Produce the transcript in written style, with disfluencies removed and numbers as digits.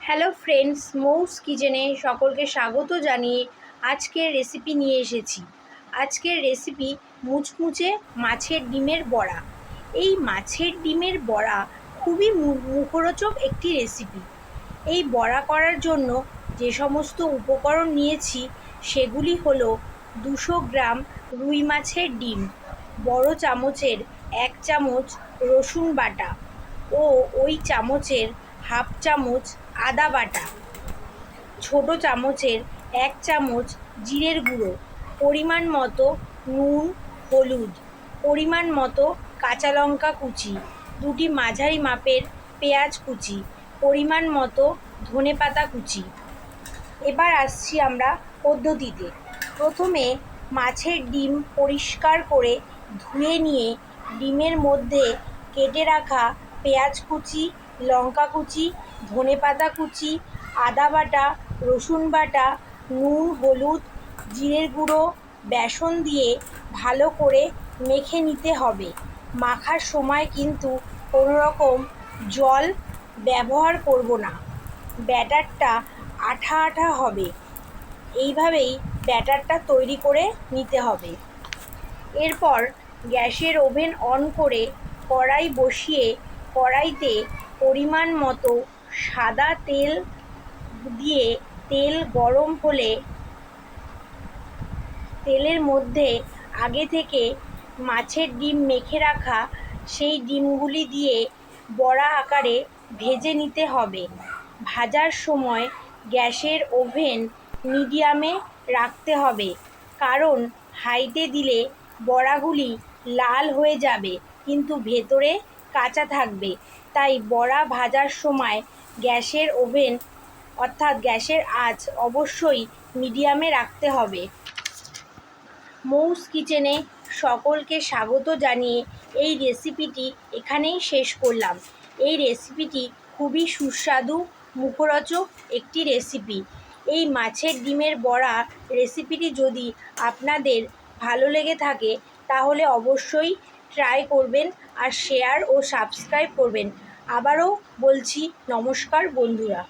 Hello friends, মৌস কিচেনে সকলকে স্বাগত জানিয়ে আজকের রেসিপি নিয়ে এসেছি। আজকের রেসিপি মুচমুচে মাছের ডিমের বড়া। এই মাছের ডিমের বড়া খুবই মুখরোচক একটি রেসিপি। এই বড়া করার জন্য যে সমস্ত উপকরণ নিয়েছি সেগুলি হলো 200 গ্রাম রুই মাছের ডিম, বড় চামচের 1 চামচ রসুন বাটা ও ওই চামচের হাফ চামচ আদা বাটা, ছোট চামচের 1 চামচ জিরের গুঁড়ো, পরিমাণ মতো নুন, হলুদ, পরিমাণ মতো কাঁচা লঙ্কা কুচি, 2টি মাঝারি মাপের পেঁয়াজ কুচি, পরিমাণ মতো ধনেপাতা কুচি। এবার আসছি আমরা পদ্ধতিতে। প্রথমে মাছের ডিম পরিষ্কার করে ধুয়ে নিয়ে ডিমের মধ্যে কেটে রাখা পেঁয়াজ কুচি, লঙ্কা কুচি, ধনেপাতা কুচি, আদা বাটা, রসুন বাটা, নুন, হলুদ, জিরের গুঁড়ো, বেসন দিয়ে ভালো করে মেখে নিতে হবে। মাখার সময় কিন্তু কোনো রকম জল ব্যবহার করব না। ব্যাটারটা আঠা আঠা হবে, এইভাবেই ব্যাটারটা তৈরি করে নিতে হবে। এরপর গ্যাসের ওভেন অন করে কড়াই বসিয়ে কড়াইতে পরিমাণ মতো সাদা তেল দিয়ে তেল গরম হলে তেলের মধ্যে আগে থেকে মাছের ডিম মেখে রাখা সেই ডিমগুলি দিয়ে বড়া আকারে ভেজে নিতে হবে। ভাজার সময় গ্যাসের ওভেন মিডিয়ামে রাখতে হবে, কারণ হাইতে দিলে বড়াগুলি লাল হয়ে যাবে কিন্তু ভেতরে কাঁচা থাকবে। তাই বড়া ভাজার সময় গ্যাসের ওভেন অর্থাৎ গ্যাসের আঁচ অবশ্যই মিডিয়ামে রাখতে হবে। মৌস কিচেনে সকলকে স্বাগত জানিয়ে এই রেসিপিটি এখানেই শেষ করলাম। এই রেসিপিটি খুবই সুস্বাদু, মুখরোচক একটি রেসিপি। এই মাছের ডিমের বড়া রেসিপিটি যদি আপনাদের ভালো লেগে থাকে তাহলে অবশ্যই ট্রাই করবেন আর শেয়ার ও সাবস্ক্রাইব করবেন। আবারও বলছি নমস্কার বন্ধুরা।